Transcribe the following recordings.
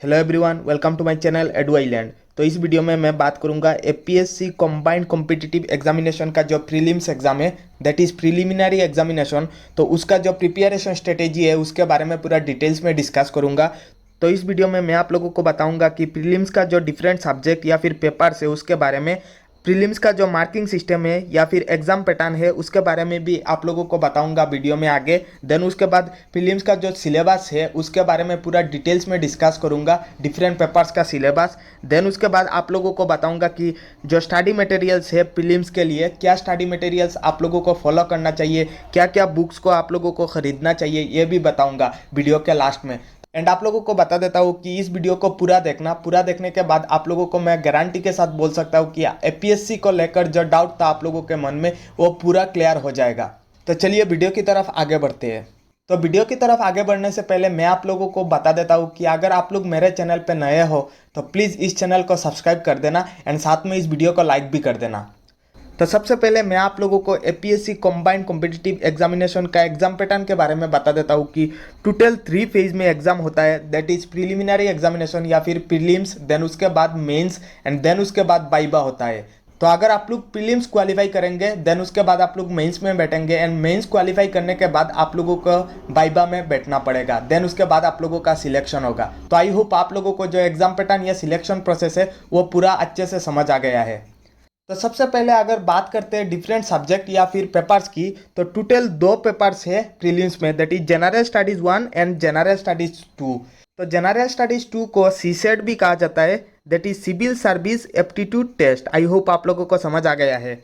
Hello everyone, welcome to my channel Edu Island. तो इस video में मैं बात करूंगा एपीएससी कंबाइंड कॉम्पिटिटिव एग्जामिनेशन का जो प्रीलिम्स एग्जाम है, दैट इज़ प्रीलिमिनरी एग्जामिनेशन। तो उसका जो प्रिपरेशन स्ट्रेटेजी है उसके बारे में पूरा डिटेल्स में डिस्कस करूंगा। तो इस वीडियो में मैं आप लोगों को बताऊंगा कि प्रीलिम्स का जो डिफरेंट सब्जेक्ट या फिर पेपर्स है उसके बारे में, प्रीलिम्स का जो मार्किंग सिस्टम है या फिर एग्जाम पैटर्न है उसके बारे में भी आप लोगों को बताऊंगा वीडियो में आगे। देन उसके बाद प्रीलिम्स का जो सिलेबस है उसके बारे में पूरा डिटेल्स में डिस्कस करूंगा, डिफरेंट पेपर्स का सिलेबस। देन उसके बाद आप लोगों को बताऊंगा कि जो स्टडी मटेरियल्स है प्रीलिम्स के लिए, क्या स्टडी मटेरियल्स आप लोगों को फॉलो करना चाहिए, क्या क्या बुक्स को आप लोगों को ख़रीदना चाहिए, ये भी बताऊंगा वीडियो के लास्ट में। एंड आप लोगों को बता देता हूँ कि इस वीडियो को पूरा देखना, पूरा देखने के बाद आप लोगों को मैं गारंटी के साथ बोल सकता हूँ कि एपीएससी को लेकर जो डाउट था आप लोगों के मन में वो पूरा क्लियर हो जाएगा। तो चलिए वीडियो की तरफ आगे बढ़ते हैं। तो वीडियो की तरफ आगे बढ़ने से पहले मैं आप लोगों को बता देता हूँ कि अगर आप लोग मेरे चैनल पर नए हो तो प्लीज़ इस चैनल को सब्सक्राइब कर देना एंड साथ में इस वीडियो को लाइक भी कर देना। तो सबसे पहले मैं आप लोगों को एपीएससी कंबाइंड कॉम्पिटिटिव एग्जामिनेशन का एग्जाम पैटर्न के बारे में बता देता हूँ कि टोटल 3 फेज में एग्जाम होता है, दैट इज प्रीलिमिनरी एग्जामिनेशन या फिर प्रीलिम्स, देन उसके बाद मेंस एंड देन उसके बाद वाइवा होता है। तो अगर आप लोग प्रीलिम्स क्वालिफाई करेंगे देन उसके बाद आप लोग मेंस में बैठेंगे एंड मेंस क्वालिफाई करने के बाद आप लोगों को वाइवा में बैठना पड़ेगा, देन उसके बाद आप लोगों का सिलेक्शन होगा। तो आई होप आप लोगों को जो एग्जाम पैटर्न या सिलेक्शन प्रोसेस है वो पूरा अच्छे से समझ आ गया है। तो सबसे पहले अगर बात करते हैं डिफरेंट सब्जेक्ट या फिर पेपर्स की, तो टोटल 2 पेपर्स है प्रीलिम्स में, that is general studies 1 and general studies 2। तो जनरल स्टडीज 2 को सीसेट भी कहा जाता है, that is civil service aptitude test. I hope आप लोगों को समझ आ गया है।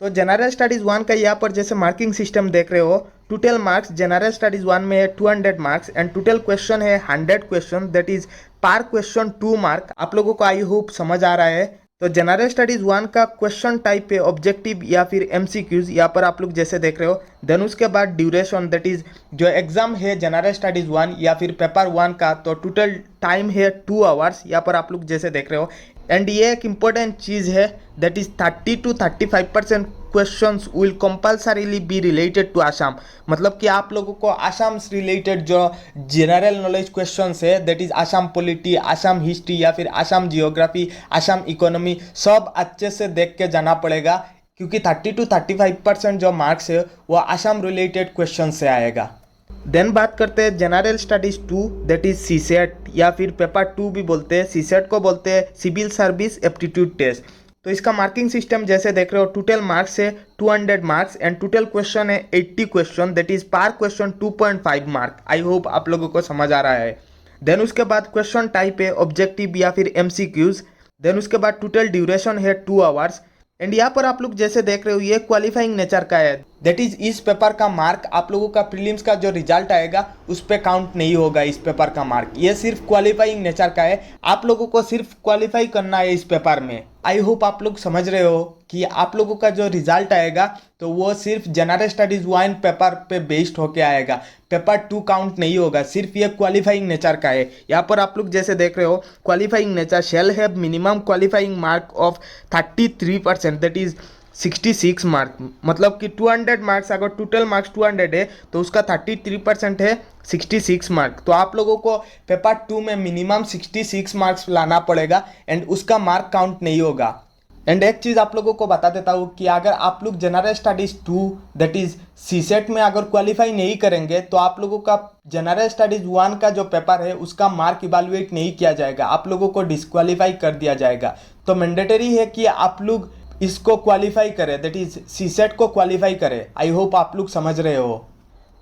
तो जनरल स्टडीज 1 का यहाँ पर जैसे मार्किंग सिस्टम देख रहे हो, टोटल मार्क्स जनरल स्टडीज 1 में है 200 मार्क्स एंड टोटल क्वेश्चन है 100 क्वेश्चन, दैट इज पर क्वेश्चन 2 मार्क। आप लोगों को आई होप समझ आ रहा है। तो जनरल स्टडीज 1 का क्वेश्चन टाइप है ऑब्जेक्टिव या फिर एमसीक्यूज, यहाँ पर आप लोग जैसे देख रहे हो। देन उसके बाद ड्यूरेशन, दैट इज जो एग्जाम है जनरल स्टडीज 1 या फिर पेपर 1 का, तो टोटल टाइम है 2 आवर्स, यहाँ पर आप लोग जैसे देख रहे हो। एंड ये एक इम्पोर्टेंट चीज़ है, that is 30 to 35% questions will compulsorily be related to Assam. मतलब कि आप लोगों को आसाम से रिलेटेड जो जनरल नॉलेज क्वेश्चंस है, that is Assam polity, Assam history या फिर आसाम जियोग्राफी, आसाम इकोनॉमी, सब अच्छे से देख के जाना पड़ेगा, क्योंकि 30 to 35% जो मार्क्स है वो आसाम रिलेटेड क्वेश्चन से आएगा। देन बात करते हैं general studies 2, that is CSAT या फिर पेपर 2 भी बोलते हैं। सीसेट को बोलते हैं सिविल सर्विस एप्टीट्यूड टेस्ट। तो इसका मार्किंग सिस्टम जैसे देख रहे हो, टोटल मार्क्स है 200 मार्क्स एंड टोटल क्वेश्चन है 80 क्वेश्चन, दैट इज पर क्वेश्चन 2.5 मार्क। आई होप आप लोगों को समझ आ रहा है। देन उसके बाद क्वेश्चन टाइप है ऑब्जेक्टिव या फिर एमसीक्यूज। देन उसके बाद टोटल ड्यूरेशन है 2 आवर्स एंड यहाँ पर आप लोग जैसे देख रहे हो ये क्वालिफाइंग नेचर का है, दैट इज इस पेपर का मार्क आप लोगों का प्रीलिम्स का जो रिजल्ट आएगा उस पर काउंट नहीं होगा। इस पेपर का मार्क ये सिर्फ क्वालिफाइंग नेचर का है, आप लोगों को सिर्फ क्वालिफाई करना है इस पेपर में। आई होप आप लोग समझ रहे हो कि आप लोगों का जो रिजल्ट आएगा तो वो सिर्फ जनरल स्टडीज 1 पेपर पे बेस्ड होके आएगा, पेपर 2 काउंट नहीं होगा, सिर्फ ये क्वालिफाइंग नेचर का है। यहाँ पर आप लोग जैसे देख रहे हो qualifying nature shall have minimum qualifying mark of 33%, that is 66 mark. मतलब कि 200 मार्क्स, अगर टोटल मार्क्स 200 है तो उसका 33% है 66 मार्क। तो आप लोगों को पेपर 2 में मिनिमम 66 मार्क्स लाना पड़ेगा एंड उसका मार्क काउंट नहीं होगा। एंड एक चीज़ आप लोगों को बता देता हूँ कि अगर आप लोग general studies 2 that is CSAT में अगर क्वालिफाई नहीं करेंगे तो आप लोगों का जनरल स्टडीज़ 1 का जो पेपर है उसका मार्क इवैल्यूएट नहीं किया जाएगा, आप लोगों को डिस्क्वालीफाई कर दिया जाएगा। तो मैंडेटरी है कि आप लोग इसको क्वालिफाई करें, दैट इज सीसेट को क्वालिफाई करें। आई होप आप लोग समझ रहे हो।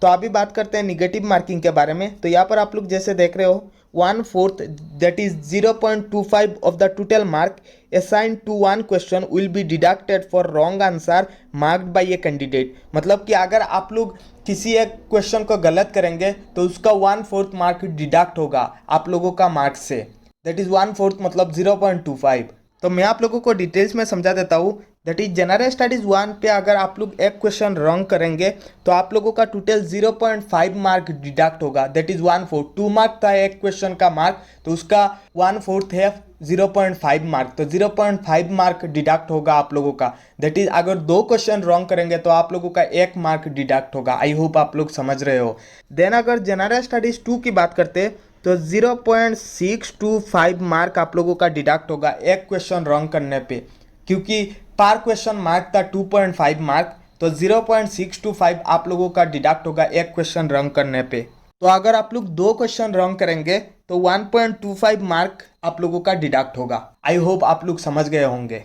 तो अभी बात करते हैं निगेटिव मार्किंग के बारे में। तो यहाँ पर आप लोग जैसे देख रहे हो 1/4 that is 0.25 of the total mark assigned to one question will be deducted for wrong answer marked by a candidate. मतलब कि अगर आप लोग किसी एक क्वेश्चन को गलत करेंगे तो उसका 1/4 मार्क डिडक्ट होगा आप लोगों का मार्क्स से, दैट इज 1/4 मतलब 0.25। तो मैं आप लोगों को डिटेल्स में समझा देता हूँ, दैट इज जनरल स्टडीज 1 पे अगर आप लोग एक क्वेश्चन रॉन्ग करेंगे तो आप लोगों का टोटल 0.5 मार्क डिडक्ट होगा, दैट इज 1/4। 2 मार्क था एक क्वेश्चन का मार्क तो उसका 1/4 है 0.5 मार्क, तो 0.5 मार्क डिडक्ट होगा आप लोगों का। दैट इज अगर 2 क्वेश्चन रॉन्ग करेंगे तो आप लोगों का 1 मार्क डिडक्ट होगा। आई होप आप लोग समझ रहे हो। देन अगर जनरल स्टडीज 2 की बात करते हैं तो 0.625 मार्क आप लोगों का डिडक्ट होगा एक क्वेश्चन रॉन्ग करने पे, क्योंकि पर क्वेश्चन मार्क था 2.5 मार्क, तो 0.625 आप लोगों का डिडक्ट होगा एक क्वेश्चन रॉन्ग करने पे। तो अगर आप लोग 2 क्वेश्चन रॉन्ग करेंगे तो 1.25 मार्क आप लोगों का डिडक्ट होगा। आई होप आप लोग समझ गए होंगे।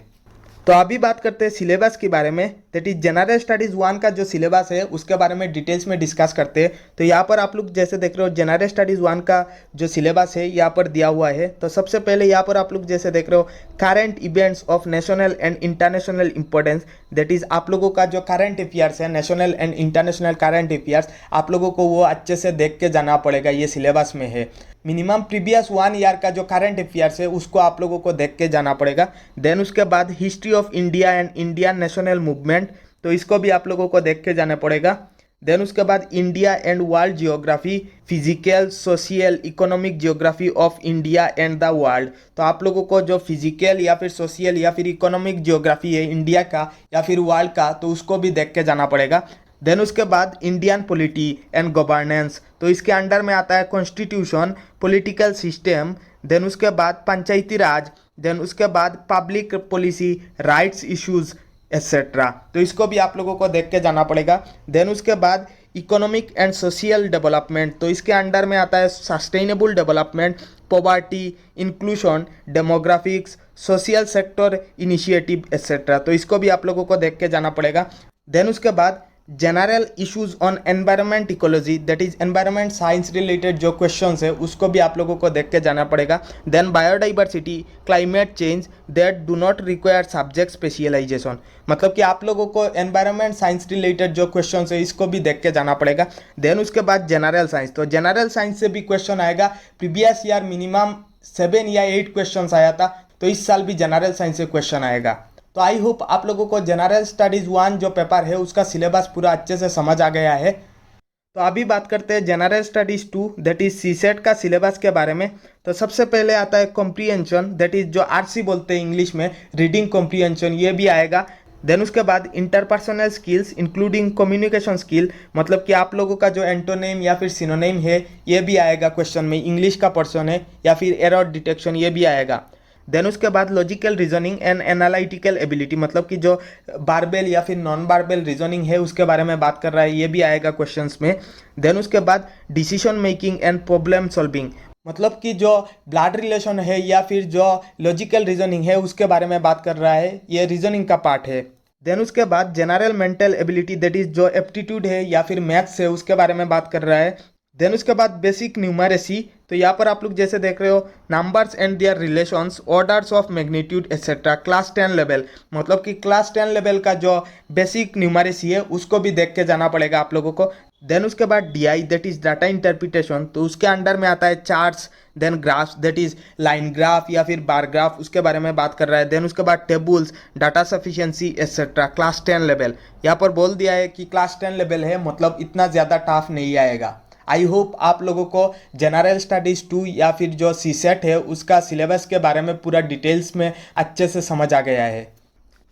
तो अभी बात करते हैं सिलेबस के बारे में, दैट इज जनरल स्टडीज 1 का जो सिलेबस है उसके बारे में डिटेल्स में डिस्कस करते हैं। तो यहाँ पर आप लोग जैसे देख रहे हो जनरल स्टडीज 1 का जो सिलेबस है यहाँ पर दिया हुआ है। तो सबसे पहले यहाँ पर आप लोग जैसे देख रहे हो current events of national and international importance, that is आप लोगों का जो करंट अफेयर्स है, national and international current affairs, आप लोगों को वो अच्छे से देख के जाना पड़ेगा, ये सिलेबस में है। मिनिमम प्रीवियस 1 ईयर का जो करंट अफेयर्स है उसको आप लोगों को देख के जाना पड़ेगा। देन उसके बाद history of India and Indian national movement, तो इसको भी आप लोगों को देख के जाना पड़ेगा। देन उसके बाद India and world geography, physical, social, economic geography of India and the world, तो आप लोगों को जो फिजिकल या फिर सोशियल या फिर इकोनॉमिक जियोग्राफी है इंडिया का या फिर वर्ल्ड का, तो उसको भी देख के जाना पड़ेगा। देन उसके बाद इंडियन पॉलिटी एंड गवर्नेंस, तो इसके अंडर में आता है कॉन्स्टिट्यूशन, पॉलिटिकल सिस्टम, देन उसके बाद पंचायती राज, देन उसके बाद public policy, rights issues etcetera, तो इसको भी आप लोगों को देख के जाना पड़ेगा। देन उसके बाद इकोनॉमिक एंड सोशल डेवलपमेंट, तो इसके अंडर में आता है sustainable development, poverty, inclusion, demographics, social sector initiative etcetera, तो इसको भी आप लोगों को देख के जाना पड़ेगा। देन उसके बाद general issues on environment ecology, that is environment science related जो क्वेश्चंस है उसको भी आप लोगों को देख के जाना पड़ेगा। Then biodiversity, climate change that do not require subject specialization, मतलब कि आप लोगों को एनवायरनमेंट साइंस रिलेटेड जो क्वेश्चंस है इसको भी देख के जाना पड़ेगा। देन उसके बाद जनरल साइंस, तो जनरल साइंस से भी क्वेश्चन आएगा। प्रीवियस ईयर मिनिमम 7 या 8 क्वेश्चन आया था, तो इस साल भी जनरल साइंस से क्वेश्चन आएगा। तो आई होप आप लोगों को जनरल स्टडीज़ 1 जो पेपर है उसका सिलेबस पूरा अच्छे से समझ आ गया है। तो अभी बात करते हैं general studies 2 that is CSAT का सिलेबस के बारे में। तो सबसे पहले आता है कॉम्प्रीहेंशन, दैट इज जो आरसी बोलते हैं इंग्लिश में, रीडिंग कॉम्प्रीहेंशन, ये भी आएगा। देन उसके बाद interpersonal skills including communication skill, मतलब कि आप लोगों का जो एंटोनेम या फिर सिनोनेम है ये भी आएगा क्वेश्चन में, इंग्लिश का पर्सन है, या फिर एरर डिटेक्शन ये भी आएगा। देन उसके बाद logical reasoning and analytical ability, मतलब कि जो बारबेल या फिर नॉन बारबेल रीजनिंग है उसके बारे में बात कर रहा है, ये भी आएगा क्वेश्चंस में। देन उसके बाद decision making and problem solving, मतलब कि जो ब्लड रिलेशन है या फिर जो लॉजिकल रीजनिंग है उसके बारे में बात कर रहा है, ये रीजनिंग का पार्ट है। देन उसके बाद general mental ability, that is जो एप्टीट्यूड है या फिर मैथ्स है उसके बारे में बात कर रहा है। देन उसके बाद बेसिक न्यूमरेसी, तो यहाँ पर आप लोग जैसे देख रहे हो numbers and their relations, orders of magnitude etcetera, class 10 level, मतलब कि क्लास 10 लेवल का जो बेसिक न्यूमरेसी है उसको भी देख के जाना पड़ेगा आप लोगों को। देन उसके बाद DI that is data interpretation, तो उसके अंडर में आता है charts, then graphs that is line graph या फिर बार ग्राफ, उसके बारे में बात कर रहा है। देन उसके बाद tables, data sufficiency etcetera, class 10 level, यहाँ पर बोल दिया है कि क्लास 10 लेवल है, मतलब इतना ज़्यादा टफ नहीं आएगा। आई होप आप लोगों को जनरल स्टडीज़ 2 या फिर जो सीसेट है उसका सिलेबस के बारे में पूरा डिटेल्स में अच्छे से समझ आ गया है।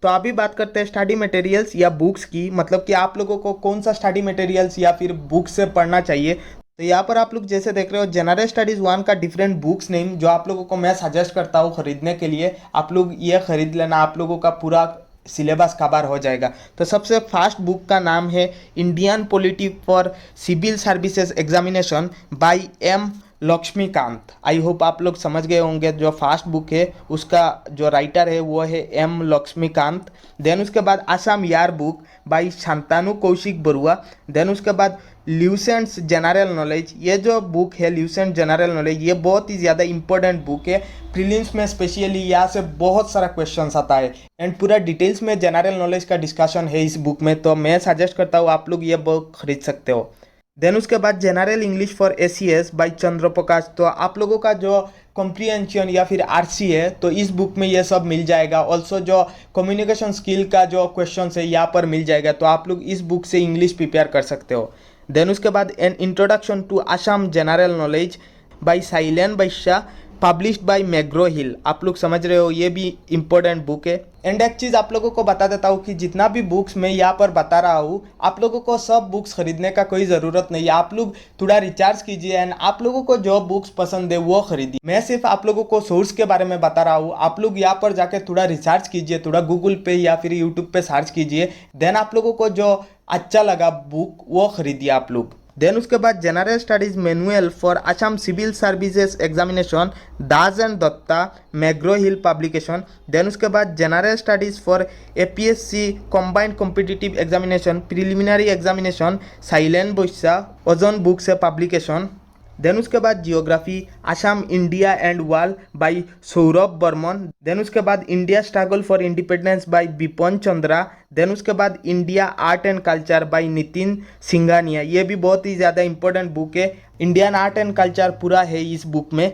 तो अभी बात करते हैं स्टडी मटेरियल्स या बुक्स की, मतलब कि आप लोगों को कौन सा स्टडी मटेरियल्स या फिर बुक्स से पढ़ना चाहिए। तो यहाँ पर आप लोग जैसे देख रहे हो जनरल स्टडीज़ 1 का डिफरेंट बुक्स नेम जो आप लोगों को मैं सजेस्ट करता हूँ खरीदने के लिए, आप लोग ये खरीद लेना, आप लोगों का पूरा सिलेबस कवर हो जाएगा। तो सबसे फास्ट बुक का नाम है Indian polity for civil services examination by M Laxmikanth. I hope आप लोग समझ गए होंगे, जो फास्ट बुक है उसका जो राइटर है वो है एम लक्ष्मीकांत। देन उसके बाद Assam year book by Shantanu Kaushik Baruah. Then उसके बाद ल्यूसेंट्स जनरल नॉलेज, ये जो बुक है ल्यूसेंट जनरल नॉलेज, ये बहुत ही ज़्यादा इंपॉर्टेंट बुक है, प्रीलिम्स में स्पेशली यहाँ से बहुत सारा क्वेश्चन आता है एंड पूरा डिटेल्स में जनरल नॉलेज का डिस्कशन है इस बुक में, तो मैं सजेस्ट करता हूँ आप लोग ये बुक खरीद सकते हो। देन उसके बाद general English for ACS by Chandra Prakash, तो आप लोगों का जो कॉम्प्रीहेंशन या फिर आरसी है तो इस बुक में ये सब मिल जाएगा। ऑल्सो जो कम्युनिकेशन स्किल का जो क्वेश्चन है यहाँ पर मिल जाएगा, तो आप लोग इस बुक से इंग्लिश प्रिपेयर कर सकते हो। देन उसके बाद an introduction to Assam general knowledge by Sailen Baishya, published by McGraw Hill. आप लोग समझ रहे हो, ये भी इम्पोर्टेंट बुक है। एंड एक चीज़ आप लोगों को बता देता हूँ कि जितना भी बुक्स मैं यहाँ पर बता रहा हूँ, आप लोगों को सब बुक्स खरीदने का कोई ज़रूरत नहीं है। आप लोग थोड़ा रिचार्ज कीजिए एंड आप लोगों को जो बुक्स पसंद है वो खरीदिए। मैं सिर्फ आप लोगों को सोर्स के बारे में बता रहा हूँ। आप लोग यहाँ पर जाके थोड़ा रिसर्च कीजिए, थोड़ा गूगल पे या फिर यूट्यूब पे सर्च कीजिए, देन आप लोगों को जो अच्छा लगा बुक वो खरीदिए आप लोग। देन उसके बाद general studies manual for Assam civil services examination, Das and Dutta, McGraw Hill publication. Then उसके बाद general studies for APSC combined competitive examination preliminary examination, Sailen Baishya, Ozone books है पब्लिकेशन। देन उसके बाद geography Assam India and world by Saurabh Barman. Then उसके बाद India struggle for independence by Bipin Chandra. Then उसके बाद India art and culture by Nitin Singhania. ये भी बहुत ही ज़्यादा इंपॉर्टेंट बुक है, इंडियन आर्ट एंड कल्चर पूरा है इस बुक में।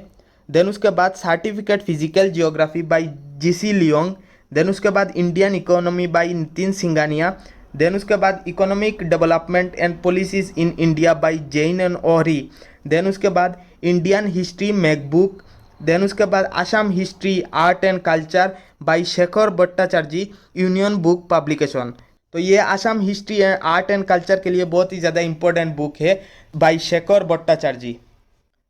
देन उसके बाद certificate physical geography by G C Leong. Then उसके बाद Indian economy by Nitin Singhania. Then उसके बाद economic development and policies in India by Jain and Ohri. Then उसके बाद इंडियन हिस्ट्री मैकबुक। देन उसके बाद Assam history art and culture by Shekhar Bhattacharya, union book publication. तो ये Assam history and art and culture के लिए बहुत ही ज़्यादा इंपॉर्टेंट बुक है बाय शेखर भट्टाचार्य।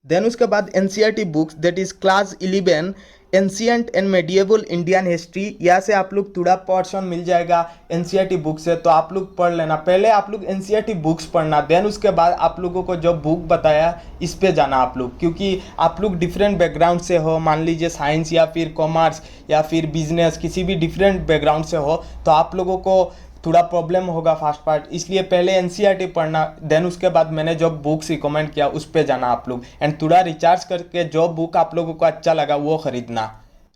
देन उसके बाद NCERT books that is class 11 ancient and medieval Indian history. यहाँ से आप लोग थोड़ा पोर्शन मिल जाएगा एनसीईआरटी बुक से, तो आप लोग पढ़ लेना। पहले आप लोग एनसीईआरटी बुक्स पढ़ना, देन उसके बाद आप लोगों को जो बुक बताया इस पे जाना आप लोग, क्योंकि आप लोग डिफरेंट बैकग्राउंड से हो, मान लीजिए साइंस या फिर कॉमर्स या फिर बिजनेस, किसी भी डिफरेंट बैकग्राउंड से हो, तो आप लोगों को थोड़ा प्रॉब्लम होगा फर्स्ट पार्ट। इसलिए पहले एनसीईआरटी पढ़ना, देन उसके बाद मैंने जो बुक्स रिकमेंड किया उस पे जाना आप लोग, एंड थोड़ा रिचार्ज करके जो बुक आप लोगों को अच्छा लगा वो खरीदना।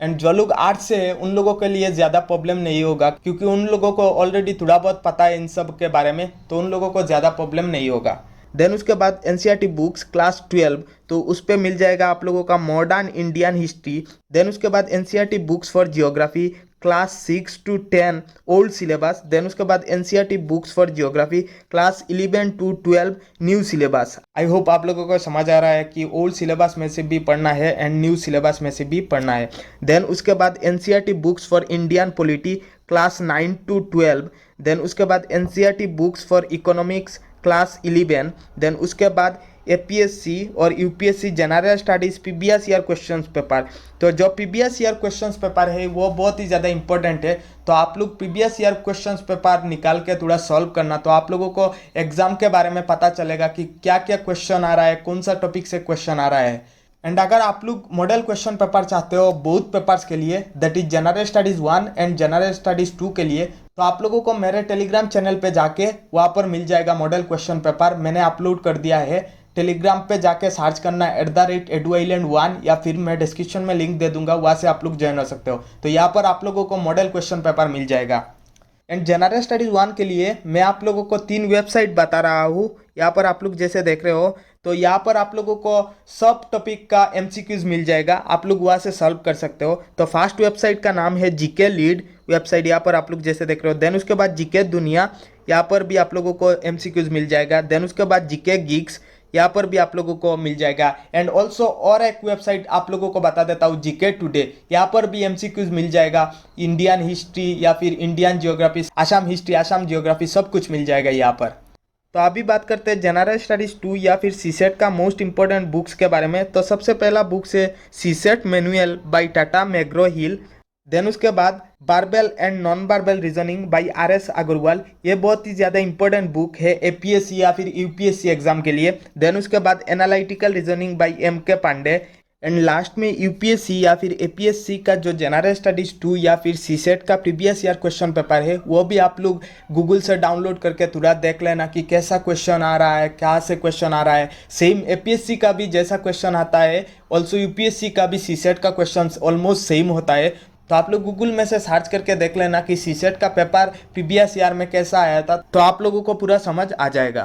एंड जो लोग आर्ट्स से है उन लोगों के लिए ज़्यादा प्रॉब्लम नहीं होगा, क्योंकि उन लोगों को ऑलरेडी थोड़ा बहुत पता है इन सब के बारे में, तो उन लोगों को ज़्यादा प्रॉब्लम नहीं होगा। देन उसके बाद एनसीईआरटी बुक्स क्लास 12, तो उस पर मिल जाएगा आप लोगों का मॉडर्न इंडियन हिस्ट्री। देन उसके बाद NCERT books for geography class 6 to 10 old syllabus. Then उसके बाद NCERT books for geography class 11 to 12 new syllabus. I hope आप लोगों को समझ आ रहा है कि ओल्ड सिलेबस में से भी पढ़ना है एंड न्यू सिलेबस में से भी पढ़ना है। देन उसके बाद NCERT books for Indian polity class 9 to 12। Then उसके बाद NCERT books for economics class 11। Then उसके बाद एपीएससी और UPSC general studies previous year questions paper. तो जो प्रीवियस ईयर क्वेश्चंस पेपर है वो बहुत ही ज़्यादा इंपॉर्टेंट है, तो आप लोग प्रीवियस ईयर क्वेश्चंस पेपर निकाल के थोड़ा सॉल्व करना, तो आप लोगों को एग्जाम के बारे में पता चलेगा कि क्या क्या क्वेश्चन आ रहा है, कौन सा टॉपिक से क्वेश्चन आ रहा है। एंड अगर आप लोग मॉडल क्वेश्चन पेपर चाहते हो बोथ पेपर्स के लिए, that is general studies 1 and general studies 2 के लिए, तो आप लोगों को मेरे टेलीग्राम चैनल पे जाके वहाँ पर मिल जाएगा मॉडल क्वेश्चन पेपर, मैंने अपलोड कर दिया है। टेलीग्राम पे जाके सर्च करना @eduisland1, या फिर मैं डिस्क्रिप्शन में लिंक दे दूंगा, वहाँ से आप लोग ज्वाइन हो सकते हो। तो यहाँ पर आप लोगों को मॉडल क्वेश्चन पेपर मिल जाएगा। एंड जनरल स्टडीज 1 के लिए मैं आप लोगों को 3 वेबसाइट बता रहा हूँ। यहाँ पर आप लोग जैसे देख रहे हो, तो यहाँ पर आप लोगों को सब टॉपिक का एमसीक्यूज मिल जाएगा, आप लोग वहाँ से सॉल्व कर सकते हो। तो फर्स्ट वेबसाइट का नाम है जीके लीड वेबसाइट, यहाँ पर आप लोग जैसे देख रहे हो। देन उसके बाद जीके दुनिया, यहाँ पर भी आप लोगों को एमसीक्यूज मिल जाएगा। देन उसके बाद जीके गिग्स, यहाँ पर भी आप लोगों को मिल जाएगा। एंड ऑल्सो और एक वेबसाइट आप लोगों को बता देता हूँ, जीके टुडे, यहाँ पर भी एमसीक्यूज मिल जाएगा। इंडियन हिस्ट्री या फिर Indian geography, Assam history, Assam geography, सब कुछ मिल जाएगा यहाँ पर। तो अभी बात करते हैं जनरल स्टडीज 2 या फिर सीसेट का मोस्ट इंपॉर्टेंट बुक्स के बारे में। तो सबसे पहला बुक्स है CSAT manual by Tata McGraw Hill. Then उसके बाद verbal and non verbal reasoning by RS Agarwal, ये बहुत ही ज़्यादा इंपॉर्टेंट बुक है एपीएससी या फिर यूपीएससी एग्जाम के लिए। देन उसके बाद analytical reasoning by MK Pandey. And last में यूपीएससी या फिर एपीएससी का जो जनरल स्टडीज 2 या फिर सीसेट का प्रीवियस ईयर क्वेश्चन पेपर है, वो भी आप लोग गूगल से डाउनलोड करके थोड़ा देख लेना कि कैसा क्वेश्चन आ रहा है, कहाँ से क्वेश्चन आ रहा है। सेम एपीएससी का भी जैसा क्वेश्चन आता है, ऑल्सो यूपीएससी का भी सीसेट का क्वेश्चन ऑलमोस्ट सेम होता है। तो आप लोग गूगल में से सर्च करके देख लेना कि सीसेट का पेपर प्रीवियस ईयर में कैसा आया था, तो आप लोगों को पूरा समझ आ जाएगा।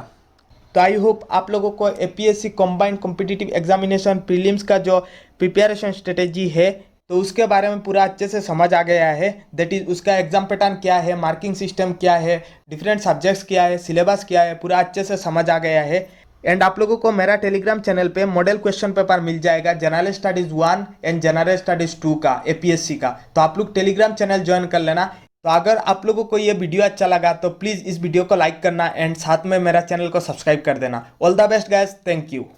तो आई होप आप लोगों को APSC combined competitive examination prelims का जो प्रिपरेशन स्ट्रेटेजी है, तो उसके बारे में पूरा अच्छे से समझ आ गया है। दैट इज उसका एग्जाम पैटर्न क्या है, मार्किंग सिस्टम क्या है, डिफरेंट सब्जेक्ट्स क्या है, सिलेबस क्या है, पूरा अच्छे से समझ आ गया है। एंड आप लोगों को मेरा टेलीग्राम चैनल पे मॉडल क्वेश्चन पेपर मिल जाएगा general studies 1 and general studies 2 का एपीएससी का। तो आप लोग टेलीग्राम चैनल ज्वाइन कर लेना। तो अगर आप लोगों को ये वीडियो अच्छा लगा तो प्लीज़ इस वीडियो को लाइक करना एंड साथ में मेरा चैनल को सब्सक्राइब कर देना। All the best guys, thank you.